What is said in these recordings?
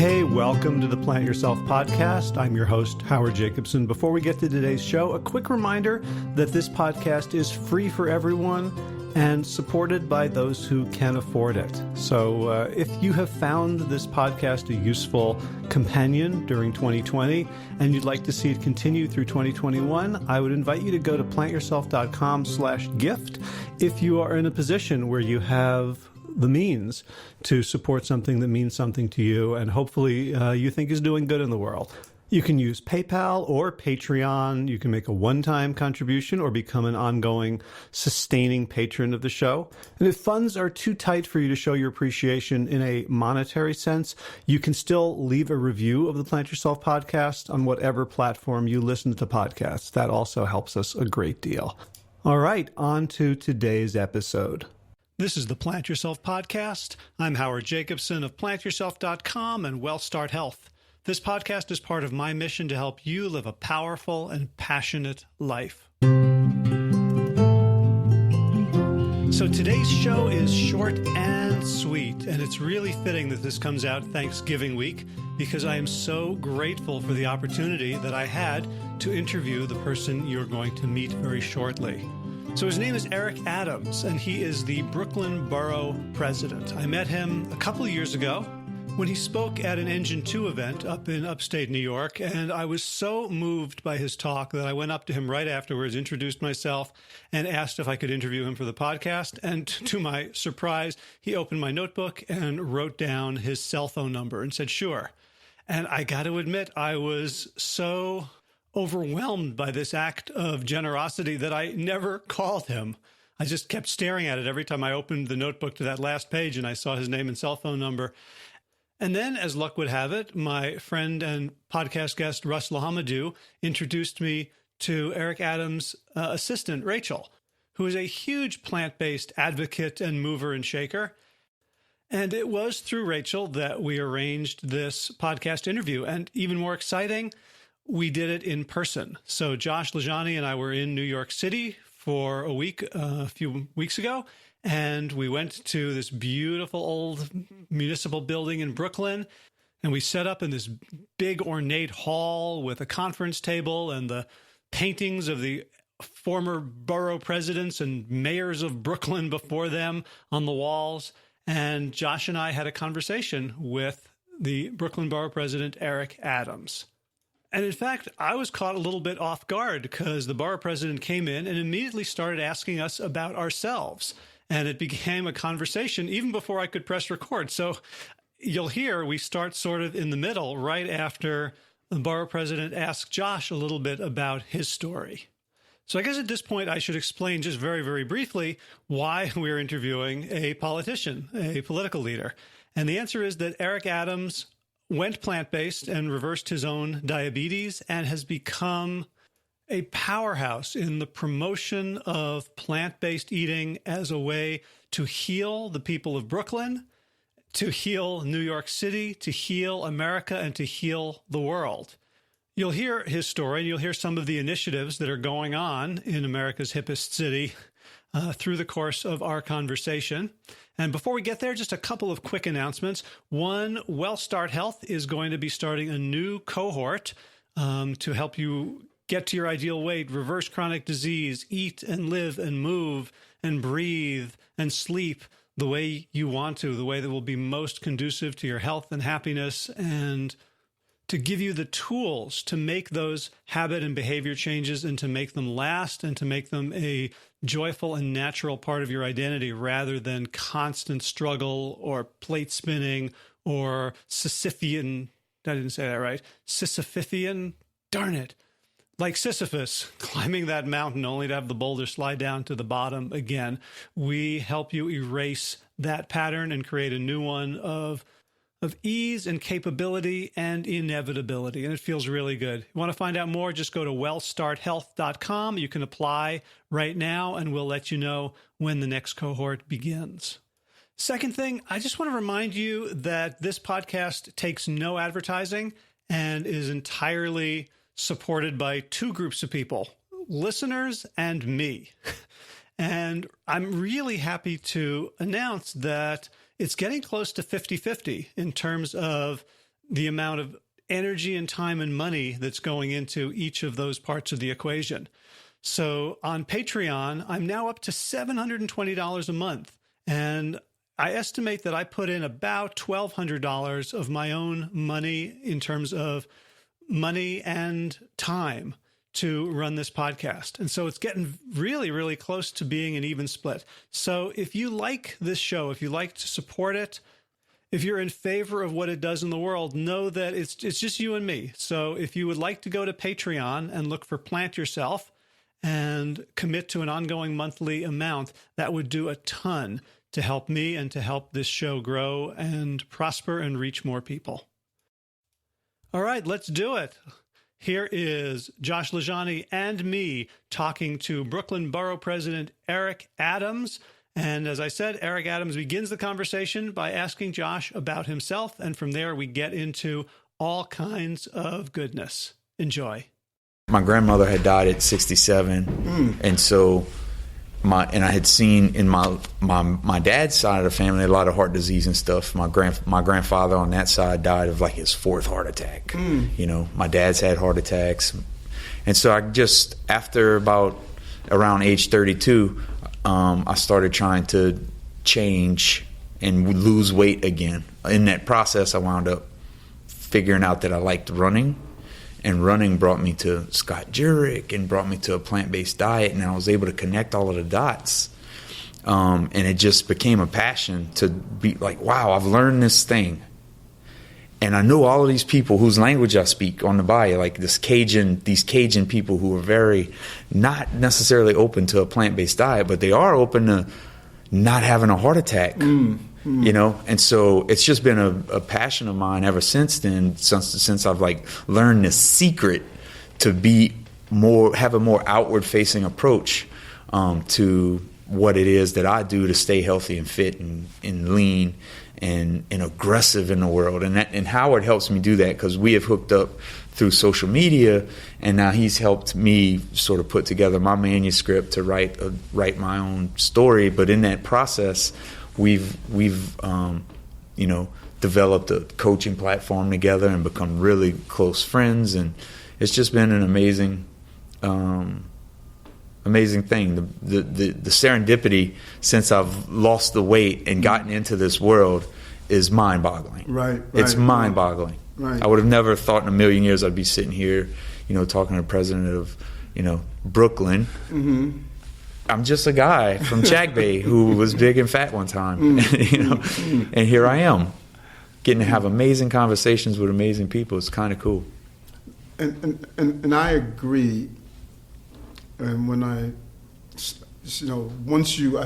Hey, welcome to the Plant Yourself podcast. I'm your host, Howard Jacobson. Before we get to today's show, a quick reminder that this podcast is free for everyone and supported by those who can afford it. So if you have found this podcast a useful companion during 2020 and you'd like to see it continue through 2021, I would invite you to go to plantyourself.com/gift if you are in a position where you have the means to support something that means something to you and hopefully you think is doing good in the world. You can use PayPal or Patreon. You can make a one-time contribution or become an ongoing, sustaining patron of the show. And if funds are too tight for you to show your appreciation in a monetary sense, you can still leave a review of the Plant Yourself podcast on whatever platform you listen to podcasts. That also helps us a great deal. All right, on to today's episode. This is the Plant Yourself podcast. I'm Howard Jacobson of plantyourself.com and WellStart Health. This podcast is part of my mission to help you live a powerful and passionate life. So today's show is short and sweet, and it's really fitting that this comes out Thanksgiving week because I am so grateful for the opportunity that I had to interview the person you're going to meet very shortly. So his name is Eric Adams, and he is the Brooklyn Borough President. I met him a couple of years ago when he spoke at an Engine 2 event up in upstate New York, and I was so moved by his talk that I went up to him right afterwards, introduced myself, and asked if I could interview him for the podcast. And to my surprise, he opened my notebook and wrote down his cell phone number and said, sure. And I got to admit, I was so overwhelmed by this act of generosity that I never called him. I just kept staring at it every time I opened the notebook to that last page and I saw his name and cell phone number. And then, as luck would have it, my friend and podcast guest, Russ Lahamadou, introduced me to Eric Adams' assistant, Rachel, who is a huge plant-based advocate and mover and shaker. And it was through Rachel that we arranged this podcast interview. And even more exciting, we did it in person. So Josh Lajani and I were in New York City for a week, a few weeks ago, and we went to this beautiful old municipal building in Brooklyn, and we set up in this big ornate hall with a conference table and the paintings of the former borough presidents and mayors of Brooklyn before them on the walls. And Josh and I had a conversation with the Brooklyn Borough President, Eric Adams. And in fact, I was caught a little bit off guard because the borough president came in and immediately started asking us about ourselves. And it became a conversation even before I could press record. So you'll hear we start sort of in the middle right after the borough president asked Josh a little bit about his story. So I guess at this point, I should explain just very, very briefly why we're interviewing a politician, a political leader. And the answer is that Eric Adams went plant-based and reversed his own diabetes and has become a powerhouse in the promotion of plant-based eating as a way to heal the people of Brooklyn, to heal New York City, to heal America, and to heal the world. You'll hear his story, and you'll hear some of the initiatives that are going on in America's hippest city through the course of our conversation. And before we get there, just a couple of quick announcements. One, WellStart Health is going to be starting a new cohort to help you get to your ideal weight, reverse chronic disease, eat and live and move and breathe and sleep the way you want to, the way that will be most conducive to your health and happiness, and to give you the tools to make those habit and behavior changes and to make them last and to make them a joyful and natural part of your identity rather than constant struggle or plate spinning or Sisyphean, I didn't say that right, Sisyphean, darn it, like Sisyphus climbing that mountain only to have the boulder slide down to the bottom again. We help you erase that pattern and create a new one of ease and capability and inevitability, and it feels really good. You want to find out more, just go to wellstarthealth.com. You can apply right now, and we'll let you know when the next cohort begins. Second thing, I just want to remind you that this podcast takes no advertising and is entirely supported by two groups of people, listeners and me. And I'm really happy to announce that it's getting close to 50-50 in terms of the amount of energy and time and money that's going into each of those parts of the equation. So on Patreon, I'm now up to $720 a month. And I estimate that I put in about $1,200 of my own money in terms of money and time to run this podcast. And so it's getting really, really close to being an even split. So if you like this show, if you like to support it, if you're in favor of what it does in the world, know that it's just you and me. So if you would like to go to Patreon and look for Plant Yourself and commit to an ongoing monthly amount, that would do a ton to help me and to help this show grow and prosper and reach more people. All right, let's do it. Here is Josh LaJaunie and me talking to Brooklyn Borough President Eric Adams. And as I said, Eric Adams begins the conversation by asking Josh about himself. And from there, we get into all kinds of goodness. Enjoy. My grandmother had died at 67. And so I had seen in my dad's side of the family a lot of heart disease and stuff. My grandfather on that side died of like his fourth heart attack. You know, my dad's had heart attacks, and so I just after about around age 32, I started trying to change and lose weight again. In that process, I wound up figuring out that I liked running. And running brought me to Scott Jurek and brought me to a plant-based diet, and I was able to connect all of the dots. And it just became a passion to be like, wow, I've learned this thing. And I know all of these people whose language I speak on the bayou, like these Cajun people who are very not necessarily open to a plant-based diet, but they are open to not having a heart attack. You know, and so it's just been a passion of mine ever since then, since I've like learned this secret to have a more outward facing approach to what it is that I do to stay healthy and fit and lean and aggressive in the world. And Howard helps me do that because we have hooked up through social media, and now he's helped me sort of put together my manuscript to write my own story. But in that process, we've developed a coaching platform together and become really close friends, and it's just been an amazing thing. The serendipity since I've lost the weight and gotten into this world is mind-boggling. Right. It's mind-boggling. Right. I would have never thought in a million years I'd be sitting here, talking to the president of, Brooklyn. Mm-hmm. I'm just a guy from Jack Bay who was big and fat one time, and here I am, getting to have amazing conversations with amazing people. It's kind of cool. And I agree. And when once you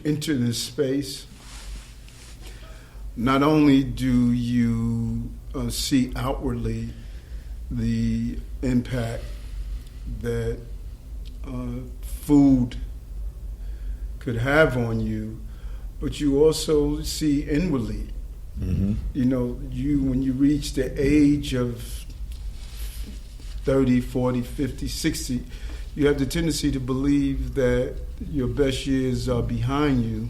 enter this space, not only do you see outwardly the impact that food could have on you, but you also see inwardly. Mm-hmm. When you reach the age of 30, 40, 50, 60, you have the tendency to believe that your best years are behind you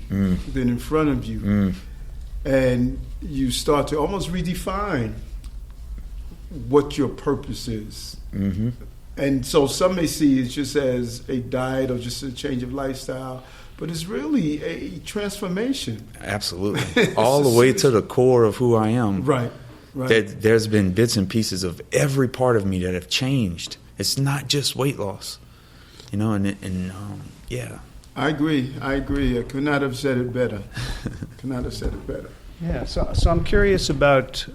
than in front of you. And you start to almost redefine what your purpose is. Mm-hmm. And so some may see it just as a diet or just a change of lifestyle, but it's really a transformation. Absolutely. All the way to the core of who I am. Right. There's been bits and pieces of every part of me that have changed. It's not just weight loss, yeah. I agree. I could not have said it better. Yeah, so I'm curious about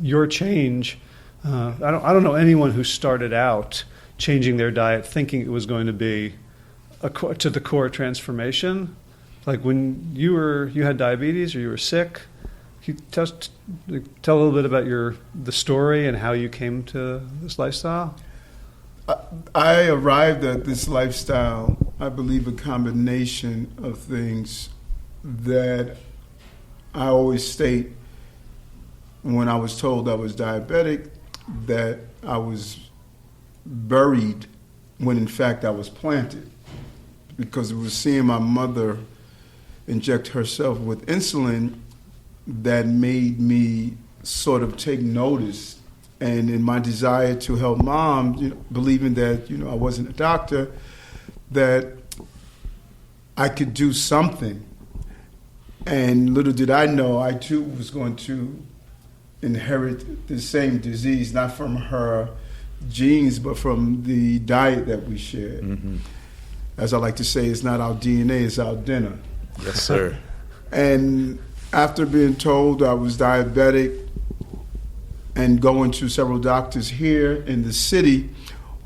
your change. I don't know anyone who started out changing their diet thinking it was going to be to the core transformation. Like when you had diabetes or you were sick. Can you tell a little bit about the story and how you came to this lifestyle? I arrived at this lifestyle, I believe, a combination of things that I always state when I was told I was diabetic, that I was buried when in fact I was planted, because it was seeing my mother inject herself with insulin that made me sort of take notice. And in my desire to help Mom, believing that, I wasn't a doctor, that I could do something. And little did I know, I too was going to inherit the same disease, not from her genes, but from the diet that we shared. Mm-hmm. As I like to say, it's not our DNA, it's our dinner. Yes, sir. And after being told I was diabetic and going to several doctors here in the city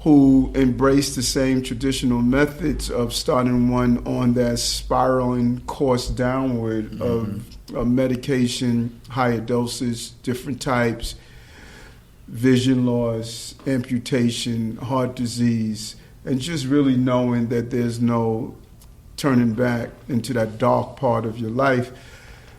who embraced the same traditional methods of starting one on that spiraling course downward of medication, higher doses, different types, vision loss, amputation, heart disease, and just really knowing that there's no turning back into that dark part of your life,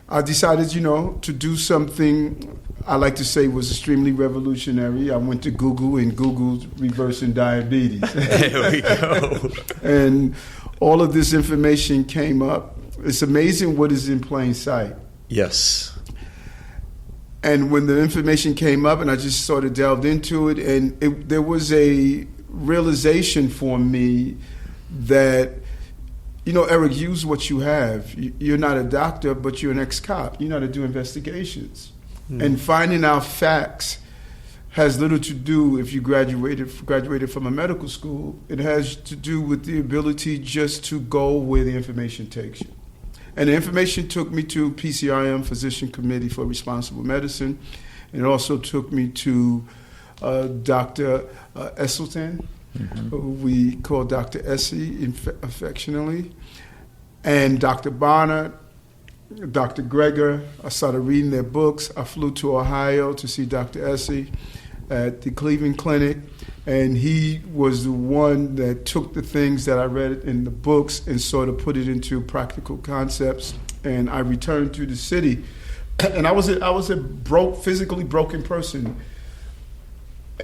I decided, to do something I like to say was extremely revolutionary. I went to Google and Googled reversing diabetes. There we go. And all of this information came up. It's amazing what is in plain sight. Yes. And when the information came up and I just sort of delved into it, and there was a realization for me that, Eric, use what you have. You're not a doctor, but you're an ex-cop. You know how to do investigations. And finding out facts has little to do if you graduated from a medical school. It has to do with the ability just to go where the information takes you. And the information took me to PCRM, Physician Committee for Responsible Medicine. And it also took me to Dr. Esselstyn, who we call Dr. Essie affectionately, and Dr. Bonner, Dr. Greger. I started reading their books. I flew to Ohio to see Dr. Essie at the Cleveland Clinic, and he was the one that took the things that I read in the books and sort of put it into practical concepts. And I returned to the city, and I was a physically broken person.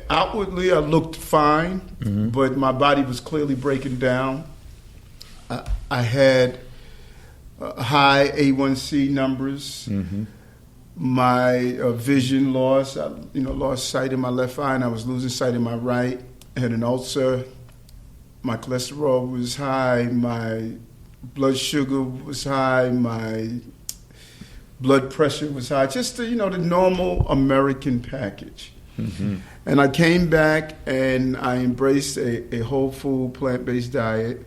Outwardly, I looked fine, but my body was clearly breaking down. I had high A1C numbers. My vision loss. I lost sight in my left eye, and I was losing sight in my right. I had an ulcer. My cholesterol was high. My blood sugar was high. My blood pressure was high. Just the normal American package. And I came back and I embraced a whole food, plant-based diet.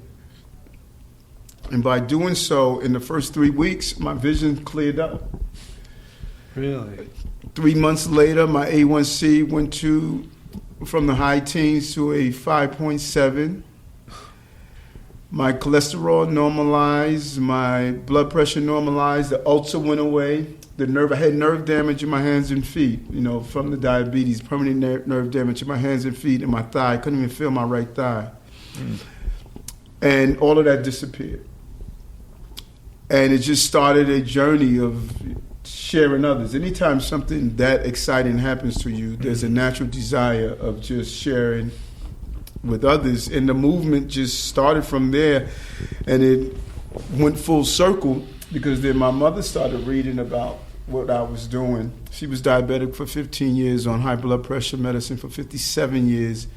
And by doing so, in the first 3 weeks, my vision cleared up. Really? 3 months later, my A1C went from the high teens to a 5.7. My cholesterol normalized. My blood pressure normalized. The ulcer went away. I had nerve damage in my hands and feet, from the diabetes, permanent nerve damage in my hands and feet and my thigh. I couldn't even feel my right thigh. And all of that disappeared. And it just started a journey of sharing others. Anytime something that exciting happens to you, there's a natural desire of just sharing with others. And the movement just started from there, and it went full circle because then my mother started reading about what I was doing. She was diabetic for 15 years, on high blood pressure medicine for 57 years,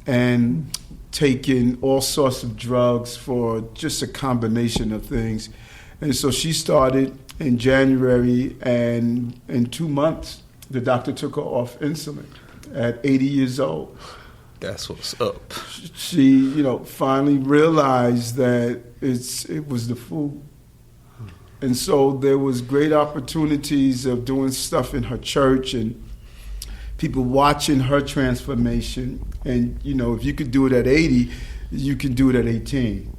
and taking all sorts of drugs for just a combination of things. And so she started in January, and in 2 months, the doctor took her off insulin at 80 years old. That's what's up. She, finally realized that it was the food. And so there was great opportunities of doing stuff in her church and people watching her transformation. And, if you could do it at 80, you can do it at 18.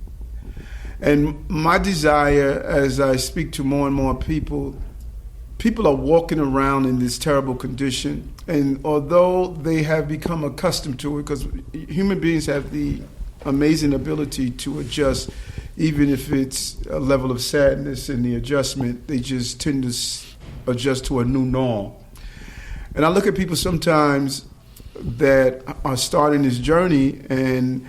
And my desire, as I speak to more and more people are walking around in this terrible condition. And although they have become accustomed to it, because human beings have the amazing ability to adjust, even if it's a level of sadness in the adjustment, they just tend to adjust to a new norm. And I look at people sometimes that are starting this journey, and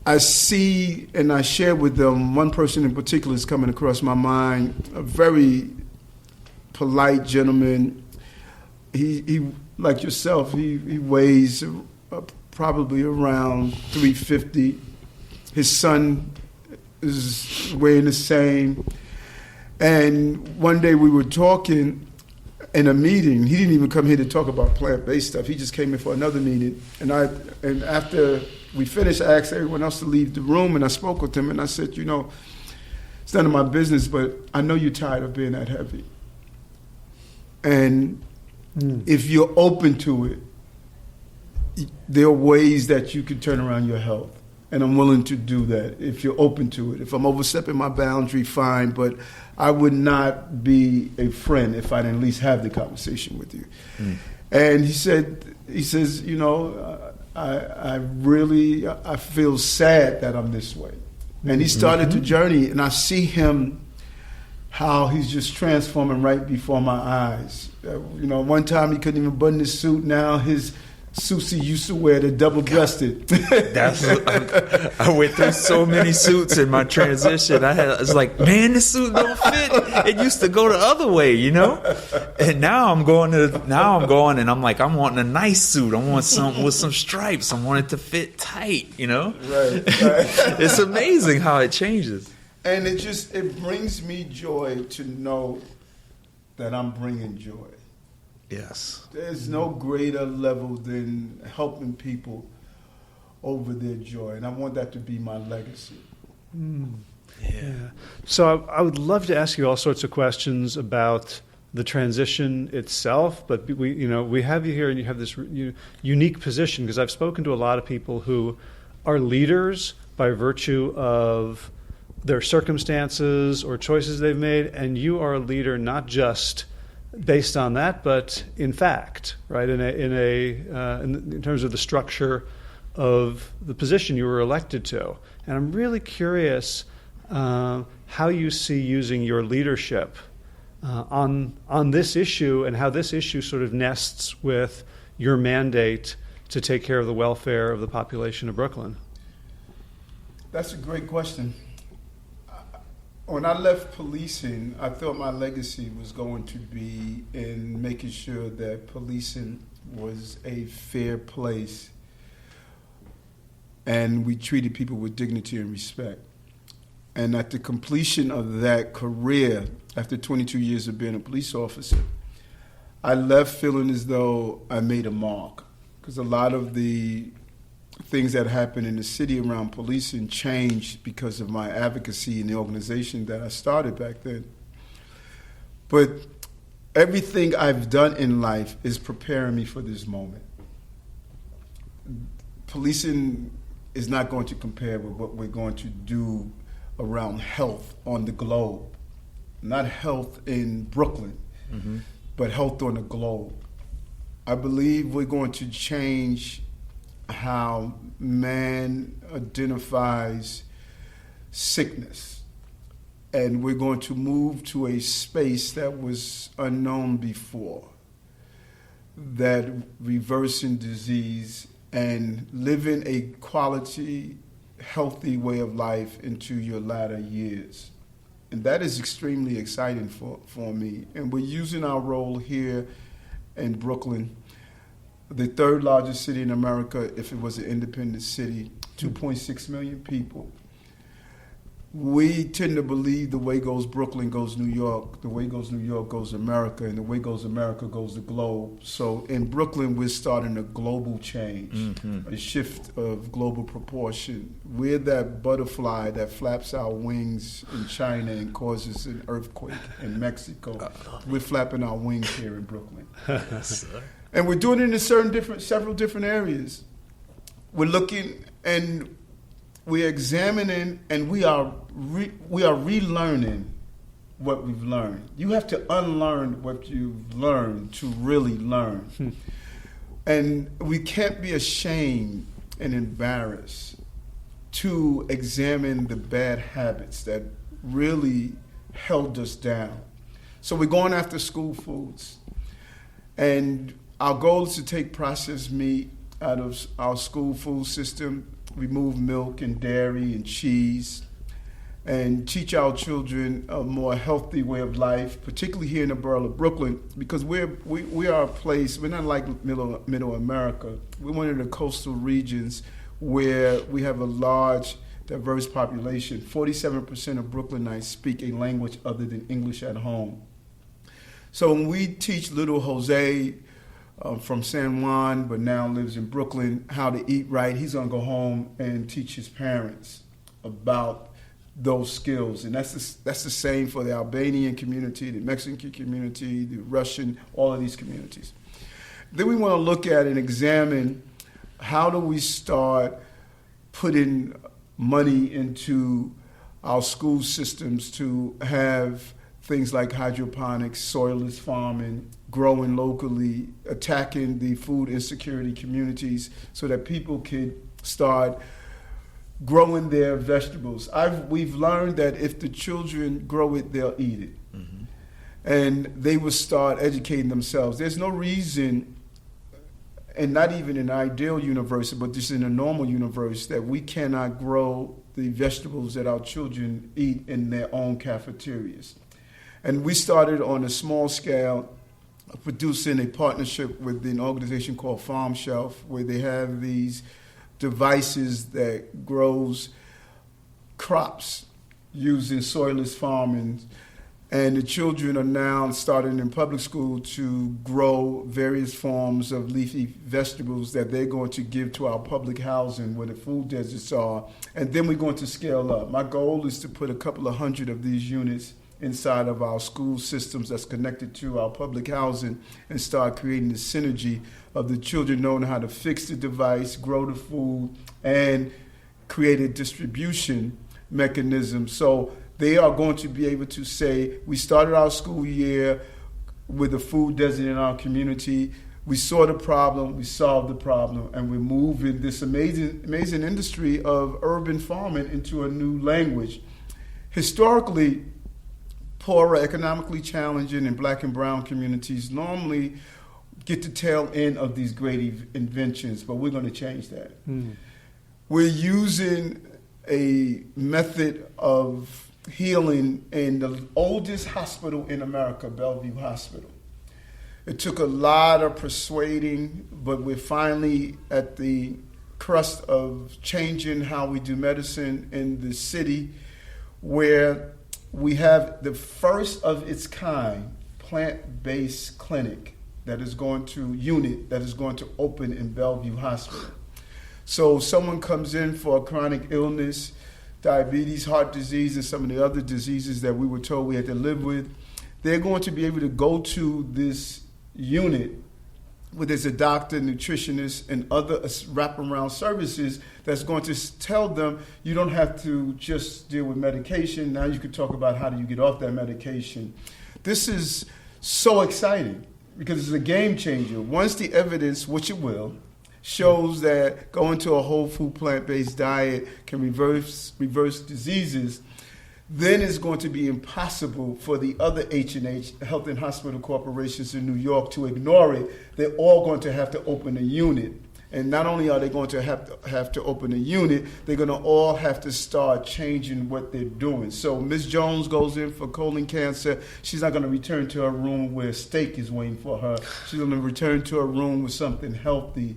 I see and I share with them, one person in particular is coming across my mind, a very polite gentleman, he like yourself, he weighs probably around 350. His son is weighing the same. And one day we were talking in a meeting. He didn't even come here to talk about plant-based stuff. He just came in for another meeting. And after we finished, I asked everyone else to leave the room, and I spoke with him, and I said, it's none of my business, but I know you're tired of being that heavy. And if you're open to it, there are ways that you can turn around your health. And I'm willing to do that if you're open to it. If I'm overstepping my boundary, fine, but I would not be a friend if I didn't at least have the conversation with you. And he says, I feel sad that I'm this way. And he started the journey, and I see him, how he's just transforming right before my eyes. One time he couldn't even button his suit. Now his suits he used to wear, they're double-breasted. I went through so many suits in my transition. I was like, man, this suit don't fit. It used to go the other way, And now I'm going and I'm like, I'm wanting a nice suit. I want something with some stripes. I want it to fit tight, Right. It's amazing how it changes. And it brings me joy to know that I'm bringing joy. Yes. There's no greater level than helping people over their joy, and I want that to be my legacy. Yeah. So I would love to ask you all sorts of questions about the transition itself, but we have you here, and you have this unique position, because I've spoken to a lot of people who are leaders by virtue of their circumstances or choices they've made, and you are a leader not just based on that, but in fact, right? In terms of the structure of the position you were elected to, and I'm really curious how you see using your leadership on this issue, and how this issue sort of nests with your mandate to take care of the welfare of the population of Brooklyn. That's a great question. When I left policing, I thought my legacy was going to be in making sure that policing was a fair place and we treated people with dignity and respect. And at the completion of that career, after 22 years of being a police officer, I left feeling as though I made a mark, because a lot of the things that happened in the city around policing changed because of my advocacy in the organization that I started back then. But everything I've done in life is preparing me for this moment. Policing is not going to compare with what we're going to do around health on the globe. Not health in Brooklyn, but health on the globe. I believe we're going to change how man identifies sickness. And we're going to move to a space that was unknown before, that reversing disease and living a quality, healthy way of life into your latter years. And that is extremely exciting for me. And we're using our role here in Brooklyn, the third largest city in America if it was an independent city, 2.6 million people. We tend to believe the way goes Brooklyn goes New York, the way goes New York goes America, and the way goes America goes the globe. So in Brooklyn, we're starting a global change, a shift of global proportion. We're that butterfly that flaps our wings in China and causes an earthquake in Mexico. We're flapping our wings here in Brooklyn. And we're doing it in several different areas. We're looking and we're examining, and we are relearning what we've learned. You have to unlearn what you've learned to really learn. And we can't be ashamed and embarrassed to examine the bad habits that really held us down. So we're going after school foods. And our goal is to take processed meat out of our school food system, remove milk and dairy and cheese, and teach our children a more healthy way of life, particularly here in the borough of Brooklyn, because we are a place, we're not like middle America. We're one of the coastal regions where we have a large, diverse population. 47% of Brooklynites speak a language other than English at home. So when we teach little Jose from San Juan, but now lives in Brooklyn, how to eat right, he's going to go home and teach his parents about those skills. And that's the same for the Albanian community, the Mexican community, the Russian, all of these communities. Then we want to look at and examine how do we start putting money into our school systems to have things like hydroponics, soilless farming, growing locally, attacking the food insecurity communities so that people can start growing their vegetables. We've learned that if the children grow it, they'll eat it. Mm-hmm. And they will start educating themselves. There's no reason, and not even in an ideal universe, but just in a normal universe, that we cannot grow the vegetables that our children eat in their own cafeterias. And we started on a small scale, producing a partnership with an organization called Farm Shelf, where they have these devices that grows crops using soilless farming. And the children are now starting in public school to grow various forms of leafy vegetables that they're going to give to our public housing where the food deserts are. And then we're going to scale up. My goal is to put a couple of hundred of these units inside of our school systems that's connected to our public housing and start creating the synergy of the children knowing how to fix the device, grow the food, and create a distribution mechanism. So they are going to be able to say, we started our school year with a food desert in our community. We saw the problem, we solved the problem, and we're moving this amazing industry of urban farming into a new language. Historically, poorer, economically challenging, and black and brown communities normally get the tail end of these great inventions, but we're going to change that. Mm. We're using a method of healing in the oldest hospital in America, Bellevue Hospital. It took a lot of persuading, but we're finally at the crust of changing how we do medicine in the city, where we have the first of its kind plant-based clinic that is going to open in Bellevue Hospital. So someone comes in for a chronic illness, diabetes, heart disease, and some of the other diseases that we were told we had to live with, they're going to be able to go to this unit where there's a doctor, nutritionist, and other wraparound services that's going to tell them you don't have to just deal with medication. Now you can talk about how do you get off that medication. This is so exciting because it's a game changer. Once the evidence, which it will, shows that going to a whole food plant-based diet can reverse diseases, then it's going to be impossible for the other H&H, Health and Hospital Corporations in New York, to ignore it. They're all going to have to open a unit. And not only are they going to have to open a unit, they're going to all have to start changing what they're doing. So Ms. Jones goes in for colon cancer. She's not going to return to her room where steak is waiting for her. She's going to return to her room with something healthy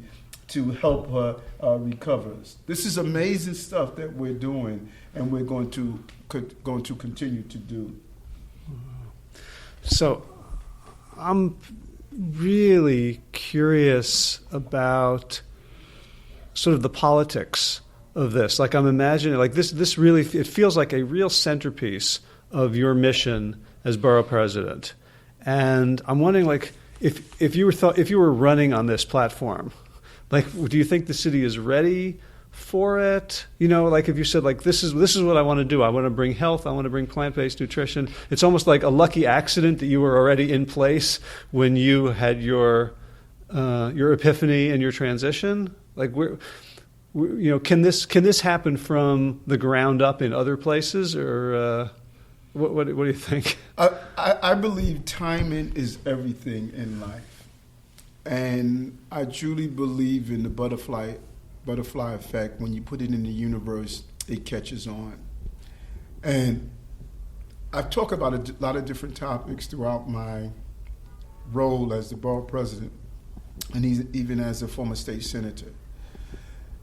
to help her recover. This is amazing stuff that we're doing, and we're going to continue to do. So I'm really curious about sort of the politics of this. Like I'm imagining, like this really, it feels like a real centerpiece of your mission as borough president. And I'm wondering, like, if you were running on this platform, like, do you think the city is ready for it? You know, like if you said, like, this is what I want to do. I want to bring health. I want to bring plant-based nutrition. It's almost like a lucky accident that you were already in place when you had your epiphany and your transition. Like, can this happen from the ground up in other places, or what do you think? I believe timing is everything in life. And I truly believe in the butterfly effect. When you put it in the universe, it catches on. And I've talked about a lot of different topics throughout my role as the borough president, and even as a former state senator.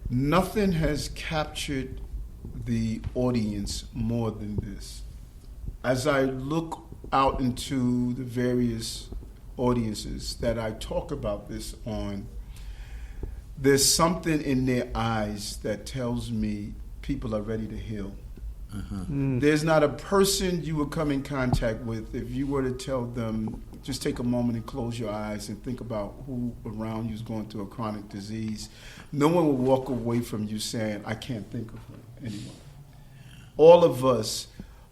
Nothing has captured the audience more than this. As I look out into the various audiences that I talk about this on, there's something in their eyes that tells me people are ready to heal. There's not a person you would come in contact with if you were to tell them, just take a moment and close your eyes and think about who around you is going through a chronic disease. No one will walk away from you saying, I can't think of anyone. All of us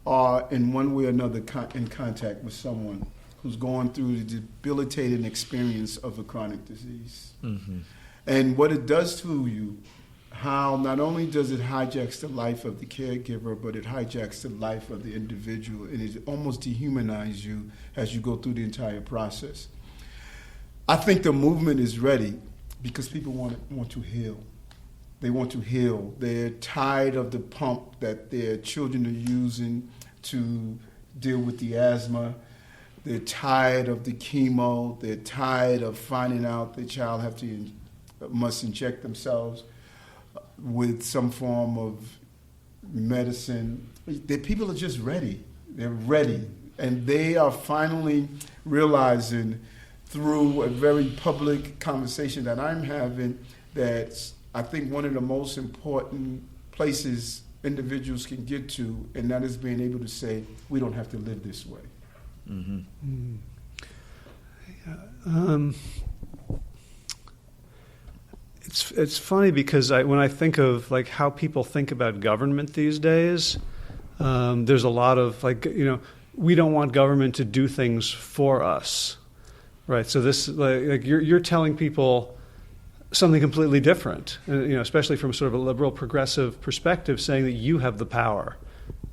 are in one way or another in contact with someone who's going through the debilitating experience of a chronic disease. And what it does to you, how not only does it hijacks the life of the caregiver, but it hijacks the life of the individual, and it almost dehumanizes you as you go through the entire process. I think the movement is ready because people want to heal. They want to heal. They're tired of the pump that their children are using to deal with the asthma. They're tired of the chemo. They're tired of finding out their child must inject themselves with some form of medicine. The people are just ready. They're ready. And they are finally realizing through a very public conversation that I'm having that I think one of the most important places individuals can get to, and that is being able to say, we don't have to live this way. It's funny because when I think of like how people think about government these days, there's a lot of we don't want government to do things for us, right? So this like you're telling people something completely different, especially from sort of a liberal progressive perspective, saying that you have the power,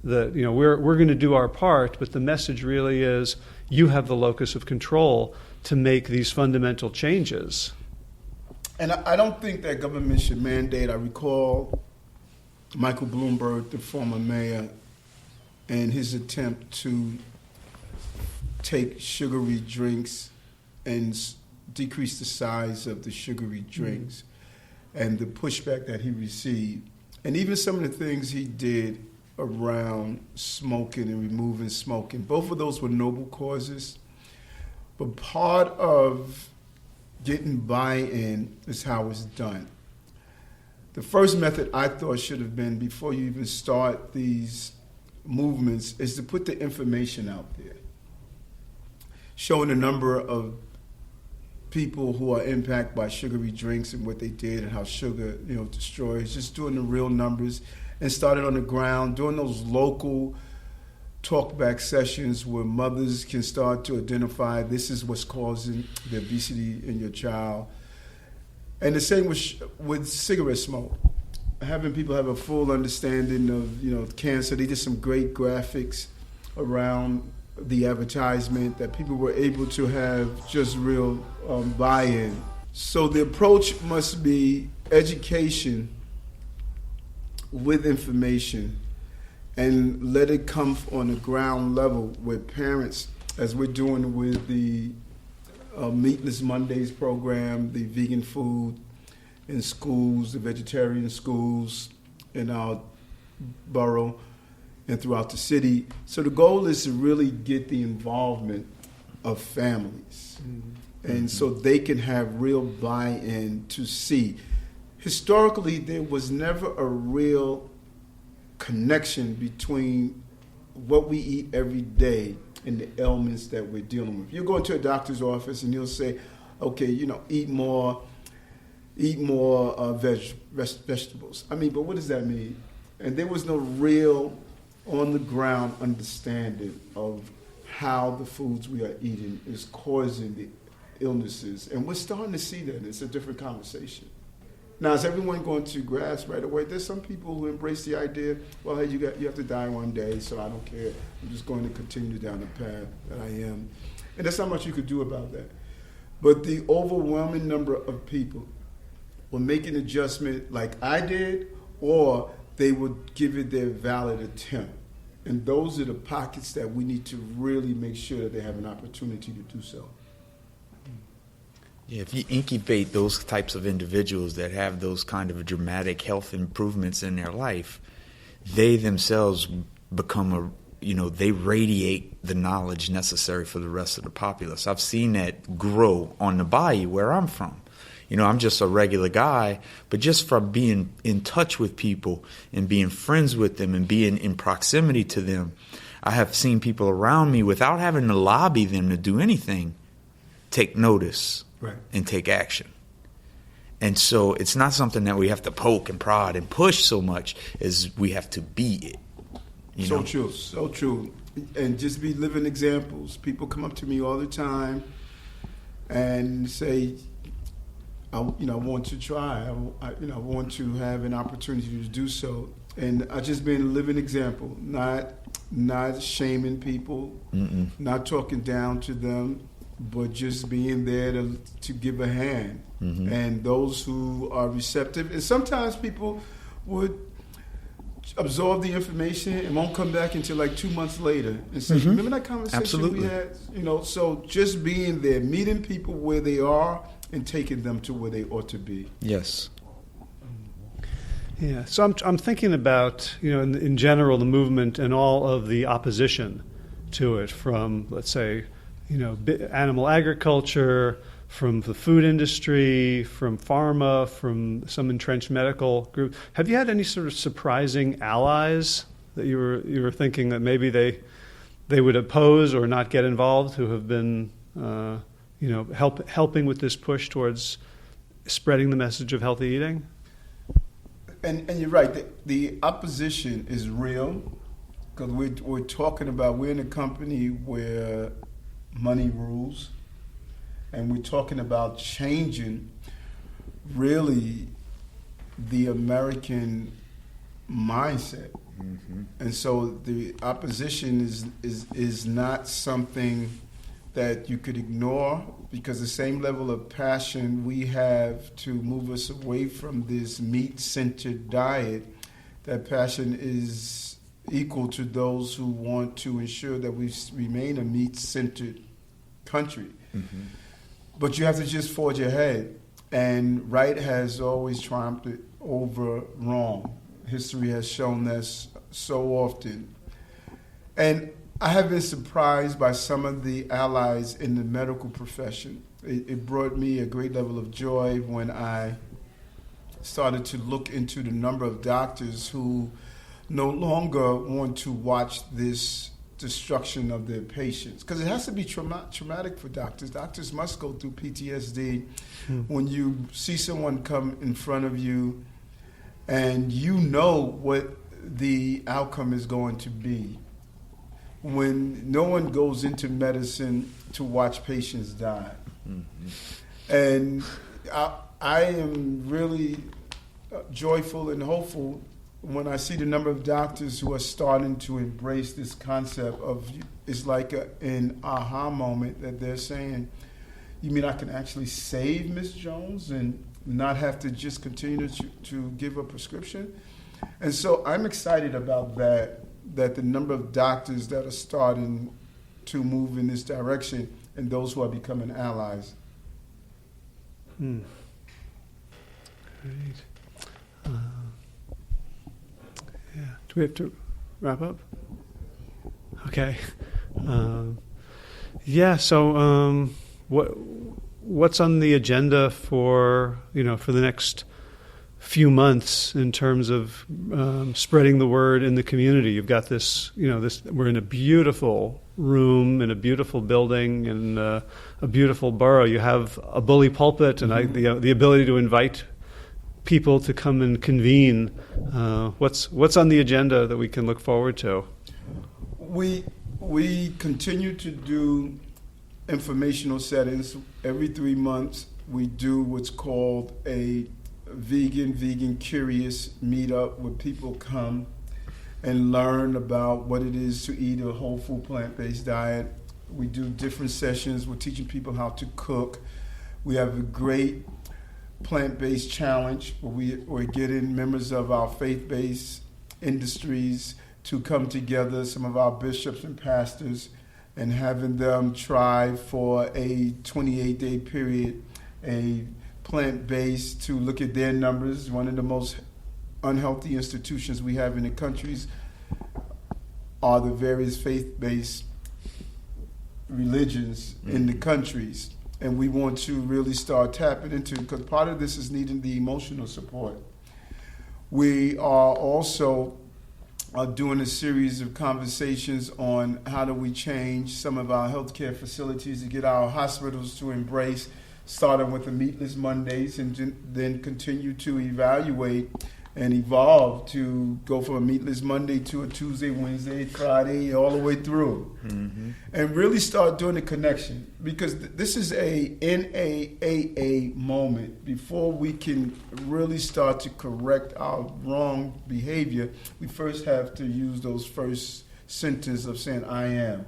that we're going to do our part, but the message really is you have the locus of control to make these fundamental changes. And I don't think that government should mandate. I recall Michael Bloomberg, the former mayor, and his attempt to take sugary drinks and decrease the size of the sugary drinks and the pushback that he received. And even some of the things he did around smoking and removing smoking. Both of those were noble causes. But part of getting buy-in is how it's done. The first method I thought should have been, before you even start these movements, is to put the information out there, showing the number of people who are impacted by sugary drinks and what they did and how sugar, destroys, just doing the real numbers, and started on the ground, doing those local talk-back sessions where mothers can start to identify this is what's causing the obesity in your child. And the same with cigarette smoke, having people have a full understanding of cancer. They did some great graphics around the advertisement that people were able to have just real buy-in. So the approach must be education with information, and let it come on the ground level with parents, as we're doing with the Meatless Mondays program, the vegan food in schools, the vegetarian schools in our borough and throughout the city. So the goal is to really get the involvement of families. And so they can have real buy-in to see. Historically, there was never a real connection between what we eat every day and the ailments that we're dealing with. You go into a doctor's office and he'll say, okay, eat more vegetables. But what does that mean? And there was no real on-the-ground understanding of how the foods we are eating is causing the illnesses. And we're starting to see that. It's a different conversation. Now, is everyone going to grasp right away? There's some people who embrace the idea, well, hey, you have to die one day, so I don't care. I'm just going to continue down the path that I am. And there's not much you could do about that. But the overwhelming number of people will make an adjustment like I did, or they would give it their valid attempt. And those are the pockets that we need to really make sure that they have an opportunity to do so. Yeah, if you incubate those types of individuals that have those kind of dramatic health improvements in their life, they themselves become they radiate the knowledge necessary for the rest of the populace. I've seen that grow on the bayou where I'm from. I'm just a regular guy, but just from being in touch with people and being friends with them and being in proximity to them, I have seen people around me, without having to lobby them to do anything, take notice and take action. And so it's not something that we have to poke and prod and push so much as we have to be it. So true. And just be living examples. People come up to me all the time and say, I want to try. I want to have an opportunity to do so. And I just been a living example, not shaming people, not talking down to them, but just being there to give a hand. And those who are receptive, and sometimes people would absorb the information and won't come back until like 2 months later and say, remember that conversation we had? So just being there, meeting people where they are and taking them to where they ought to be. Yes. Yeah. So I'm thinking about, in general, the movement and all of the opposition to it from, let's say, animal agriculture, from the food industry, from pharma, from some entrenched medical group. Have you had any sort of surprising allies that you were thinking that maybe they would oppose or not get involved, who have been helping with this push towards spreading the message of healthy eating? And you're right. The opposition is real, because we're talking about, we're in a company where money rules, and we're talking about changing really the American mindset. And so the opposition is not something that you could ignore, because the same level of passion we have to move us away from this meat-centered diet, that passion is equal to those who want to ensure that we remain a meat-centered country. But you have to just forge ahead. And right has always triumphed over wrong. History has shown this so often. And I have been surprised by some of the allies in the medical profession. It brought me a great level of joy when I started to look into the number of doctors who no longer want to watch this destruction of their patients, because it has to be traumatic for doctors. Doctors must go through PTSD when you see someone come in front of you and you know what the outcome is going to be. When no one goes into medicine to watch patients die. And I am really joyful and hopeful when I see the number of doctors who are starting to embrace this concept of, it's like an aha moment that they're saying, you mean I can actually save Ms. Jones and not have to just continue to give a prescription? And so I'm excited about that the number of doctors that are starting to move in this direction and those who are becoming allies. Great. Do we have to wrap up? Okay. So what's on the agenda for the next few months in terms of spreading the word in the community? You've got this, we're in a beautiful room in a beautiful building in a beautiful borough. You have a bully pulpit and the ability to invite people to come and convene. What's on the agenda that we can look forward to? We continue to do informational settings. Every 3 months we do what's called a vegan curious meetup, where people come and learn about what it is to eat a whole food plant-based diet. We do different sessions. We're teaching people how to cook. We have a great plant-based challenge where we're getting members of our faith-based industries to come together, some of our bishops and pastors, and having them try for a 28-day period, a plant-based, to look at their numbers. One of the most unhealthy institutions we have in the countries are the various faith-based religions in the countries. And we want to really start tapping into, because part of this is needing the emotional support. We are also doing a series of conversations on how do we change some of our healthcare facilities to get our hospitals to embrace, starting with the Meatless Mondays, and then continue to evaluate and evolve to go from a Meatless Monday to a Tuesday, Wednesday, Friday, all the way through. Mm-hmm. And really start doing the connection, because this is a NAAA moment. Before we can really start to correct our wrong behavior, we first have to use those first sentences of saying, I am.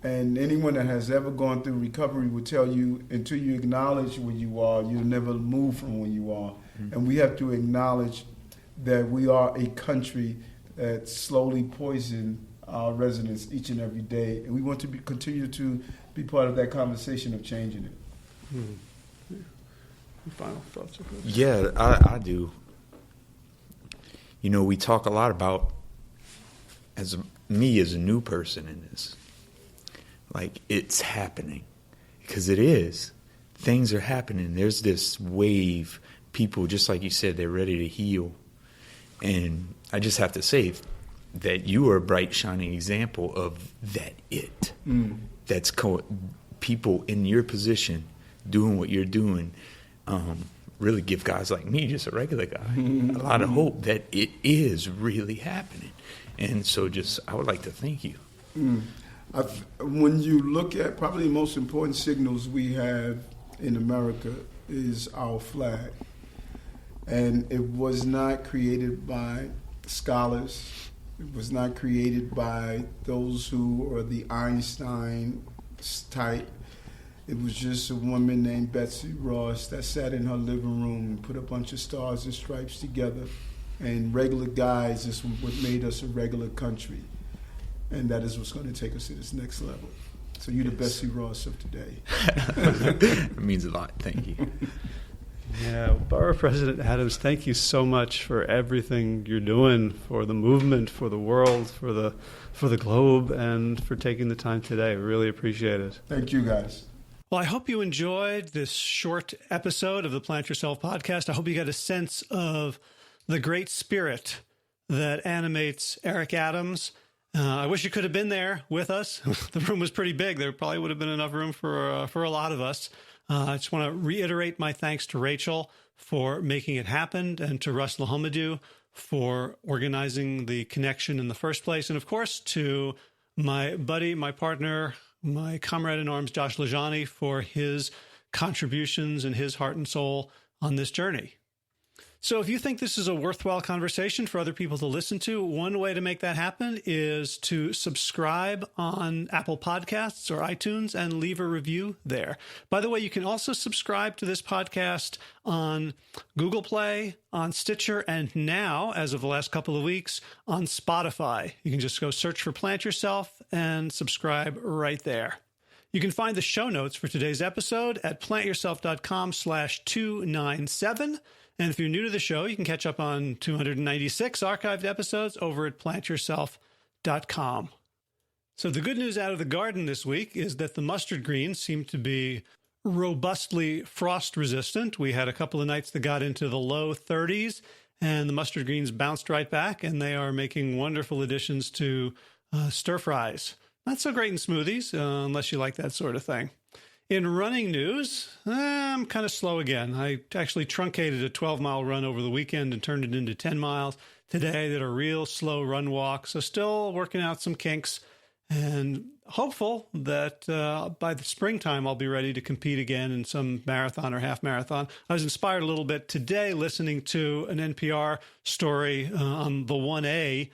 And anyone that has ever gone through recovery will tell you, until you acknowledge where you are, you'll never move from where you are. Mm-hmm. And we have to acknowledge that we are a country that slowly poisons our residents each and every day. And we want to continue to be part of that conversation of changing it. Mm-hmm. Final thoughts? Yeah, I do. You know, we talk a lot about, me as a new person in this, like, it's happening, because it is. Things are happening. There's this wave. People, just like you said, they're ready to heal. And I just have to say that you are a bright, shining example of that. That's people in your position doing what you're doing. Really give guys like me, just a regular guy, a lot of hope that it is really happening. And so I would like to thank you. When you look at, probably the most important signals we have in America is our flag. And it was not created by scholars. It was not created by those who are the Einstein type. It was just a woman named Betsy Ross that sat in her living room and put a bunch of stars and stripes together. And regular guys is what made us a regular country. And that is what's going to take us to this next level. So you're the Betsy Ross of today. It means a lot. Thank you. Yeah, Borough President Adams, thank you so much for everything you're doing for the movement, for the world, for the globe, and for taking the time today. I really appreciate it. Thank you, guys. Well, I hope you enjoyed this short episode of the Plant Yourself podcast. I hope you got a sense of the great spirit that animates Eric Adams. I wish you could have been there with us. The room was pretty big. There probably would have been enough room for a lot of us. I just want to reiterate my thanks to Rachel for making it happen, and to Russ Lahomadou for organizing the connection in the first place. And of course, to my buddy, my partner, my comrade in arms, Josh Lajani, for his contributions and his heart and soul on this journey. So if you think this is a worthwhile conversation for other people to listen to, one way to make that happen is to subscribe on Apple Podcasts or iTunes and leave a review there. By the way, you can also subscribe to this podcast on Google Play, on Stitcher, and now, as of the last couple of weeks, on Spotify. You can just go search for Plant Yourself and subscribe right there. You can find the show notes for today's episode at plantyourself.com/297. And if you're new to the show, you can catch up on 296 archived episodes over at plantyourself.com. So the good news out of the garden this week is that the mustard greens seem to be robustly frost resistant. We had a couple of nights that got into the low 30s, and the mustard greens bounced right back, and they are making wonderful additions to stir fries. Not so great in smoothies, unless you like that sort of thing. In running news, I'm kind of slow again. I actually truncated a 12-mile run over the weekend and turned it into 10 miles. Today I did a real slow run walk, so still working out some kinks, and hopeful that by the springtime I'll be ready to compete again in some marathon or half marathon. I was inspired a little bit today listening to an NPR story on the 1A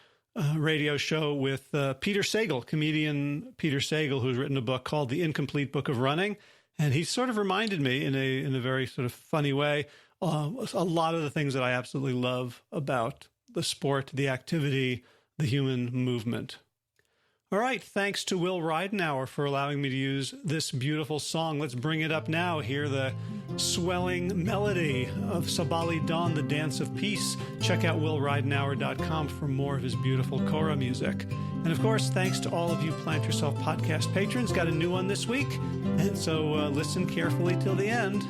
radio show with Peter Sagal, comedian Peter Sagal, who's written a book called The Incomplete Book of Running. And he sort of reminded me in a very sort of funny way, a lot of the things that I absolutely love about the sport, the activity, the human movement. All right, thanks to Will Ridenauer for allowing me to use this beautiful song. Let's bring it up now. Hear the swelling melody of Sabali Dawn, the Dance of Peace. Check out willridenauer.com for more of his beautiful kora music. And of course, thanks to all of you Plant Yourself podcast patrons. Got a new one this week, and so listen carefully till the end.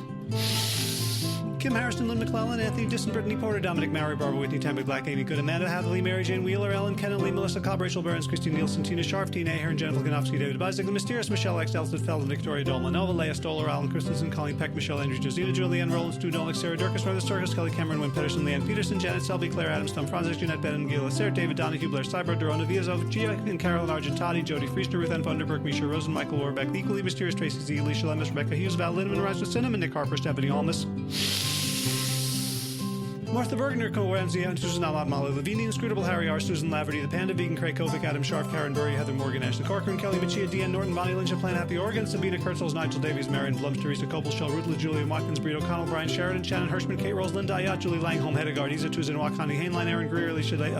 Kim Harrison, Lynn McClellan, Anthony Disson, Brittany Porter, Dominic Maury, Barbara Whitney, Tammy Black, Amy Good, Amanda Hadley, Mary Jane Wheeler, Ellen Kennelly, Melissa Cobb, Rachel Burns, Christine Nielsen, Tina Sharp, Tina Ahern, Jennifer Ganowski, David Bizek, The Mysterious, Michelle X, Elspeth Feldman, Victoria Dolmanova, Leah Stoller, Alan Christensen, Colleen Peck, Michelle Andrews, Josina, Julianne Roland, Stu Dolick, Sarah Durkis, Rhonda Storkis, Kelly Cameron, Wynn Pedersen, Leanne Peterson, Janet Selby, Claire Adams, Tom Franzek, Jeanette Bennon, Gila Sarah, David Donahue, Blair Cyber, Dorona Viazov, Gia and Carolyn Argentati, Jody Friester, Ruth Ann Funderburg, Misha Rosen, Michael Warbeck, The Equally Mysterious Tracy Z, Alicia Lemus, Rebecca Hughes, Val Lindemann, Rise with Cinnamon, Nick Harper, Stephanie Almas, Martha Bergner, Cole Ramsey, Susan Ahmad, Molly Levine, Inscrutable Harry R., Susan Laverty, The Panda Vegan, Craig Kovic, Adam Sharf, Karen Burry, Heather Morgan, Ashley Corcoran, Kelly Machia, Deanne Norton, Bonnie Lynch, Plan Happy Oregon, Sabina Kurtzels, Nigel Davies, Marion Blums, Teresa Copel, Ruth LaJulia, Watkins, Breed O'Connell, Brian Sheridan, Shannon Hirschman, Kate Rose, Linda Ayat, Julie Langholm, Hedegaard, Isa Tuzin, Wakani, Hainline, Aaron Greer, Alicia Davis,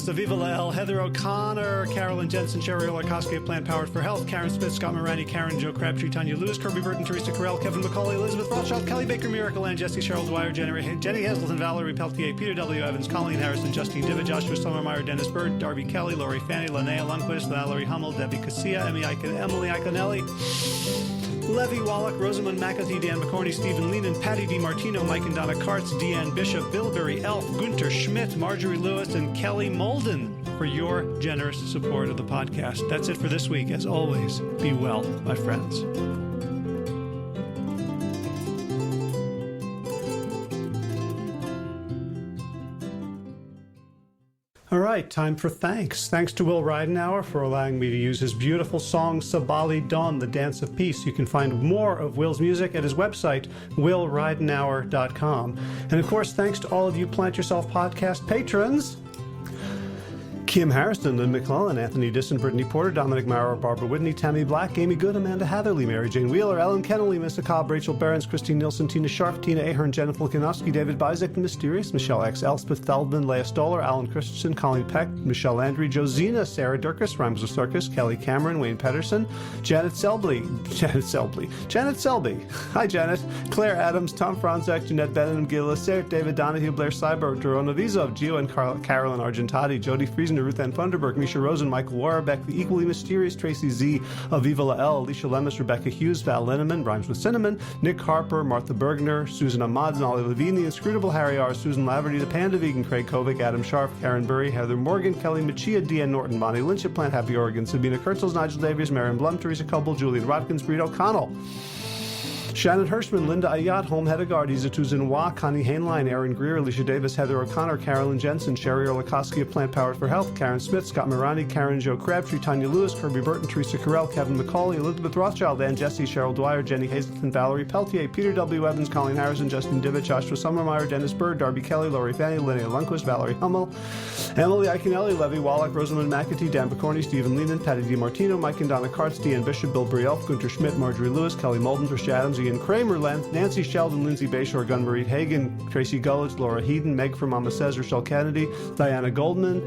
Aviva Lael, Heather O'Connor, Carolyn Jensen, Sherry Olarkowski of Plant Powered for Health, Karen Smith, Scott Morani, Karen Joe Crabtree, Tanya Lewis, Kirby Burton, Teresa Carell, Kevin McCauley, Elizabeth Rothschild, Kelly Baker, Miracle Ann, Jesse Cheryl Dwyer, Jenny Hazelton, Valerie Peltier, Peter W. Evans, Colleen Harrison, Justine Divitt, Joshua Sommermeyer, Dennis Bird, Darby Kelly, Lori Fanny, Linnea Lundquist, Valerie Hummel, Debbie Casilla, Emily Iconelli, Levy Wallach, Rosamund McAtee, Dan McCorney, Stephen Leenan, Patty DiMartino, Mike and Donna Kartz, Deanne Bishop, Billberry Elf, Gunter Schmidt, Marjorie Lewis, and Kelly Molden for your generous support of the podcast. That's it for this week. As always, be well, my friends. All right, time for thanks. Thanks to Will Ridenauer for allowing me to use his beautiful song, Sabali Dawn, the Dance of Peace. You can find more of Will's music at his website, willridenauer.com. And of course, thanks to all of you Plant Yourself podcast patrons. Kim Harrison, Lynn McClellan, Anthony Disson, Brittany Porter, Dominic Maurer, Barbara Whitney, Tammy Black, Amy Good, Amanda Hatherley, Mary Jane Wheeler, Ellen Kennelly, Mr. Cobb, Rachel Behrens, Christine Nielsen, Tina Sharp, Tina Ahern, Jennifer Kanofsky, David Bizek, The Mysterious, Michelle X, Elspeth Feldman, Leah Stoller, Alan Christensen, Colleen Peck, Michelle Landry, Josina, Sarah Durkis, Rhymes with Circus, Kelly Cameron, Wayne Pedersen, Janet Selby. Hi, Janet. Claire Adams, Tom Franzek, Jeanette Benham, Gila Sarah, David Donahue, Blair Cyber, Dorona Vizov, Gio and Carolyn Argentati, Jody Friesen, Ruth Ann Funderburg, Misha Rosen, Michael Warbeck, The Equally Mysterious Tracy Z, Aviva Lael, Alicia Lemus, Rebecca Hughes, Val Linneman, Rhymes with Cinnamon, Nick Harper, Martha Bergner, Susan Ahmad, Molly Levine, The Inscrutable Harry R., Susan Laverty, The Panda Vegan, Craig Kovic, Adam Sharf, Karen Burry, Heather Morgan, Kelly Machia, Deanne Norton, Bonnie Lynch at Plant Happy Oregon, Sabina Kurtzels, Nigel Davies, Marion Blum, Teresa Coble, Julian Watkins, Breed O'Connell, Shannon Hirschman, Linda Ayat, Holm Hedegaard, Isa Tuzin-Wa, Connie Hainline, Aaron Greer, Alicia Davis, Heather O'Connor, Carolyn Jensen, Sherry Olarkowski of Plant Powered for Health, Karen Smith, Scott Morani, Karen Joe Crabtree, Tanya Lewis, Kirby Burton, Teresa Carell, Kevin McCauley, Elizabeth Rothschild, Ann Jesse, Cheryl Dwyer, Jenny Hazelton, Valerie Peltier, Peter W. Evans, Colleen Harrison, Justin Divitt, Joshua Sommermeyer, Dennis Bird, Darby Kelly, Lori Fanny, Linnea Lundquist, Valerie Hummel, Emily Iconelli, Levy Wallach, Rosamund McAtee, Dan McCorney, Stephen Leenan, Patty DiMartino, Mike and Donna Kartz, Deanne Bishop, Bill Brielf, Gunter Schmidt, Marjorie Lewis, Kelly Molden, Trish Adams, Ian Kramer, Nancy Sheldon, Lindsay Bayshore, Gunmarie Hagen, Tracy Gullich, Laura Heaton, Meg from Mama Says, Rochelle Kennedy, Diana Goldman,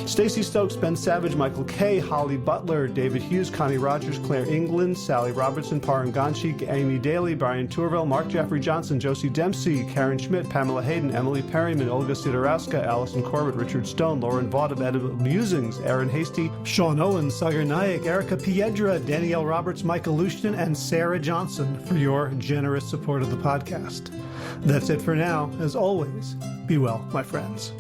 Stacey Stokes, Ben Savage, Michael Kay, Holly Butler, David Hughes, Connie Rogers, Claire England, Sally Robertson, Paran Ganshi, Amy Daly, Brian Tourville, Mark Jeffrey Johnson, Josie Dempsey, Karen Schmidt, Pamela Hayden, Emily Perryman, Olga Sidorowska, Allison Corbett, Richard Stone, Lauren Vaught of Edible Musings, Aaron Hasty, Sean Owen, Sagar Nayak, Erica Piedra, Danielle Roberts, Michael Lushton, and Sarah Johnson for your generous support of the podcast. That's it for now. As always, be well, my friends.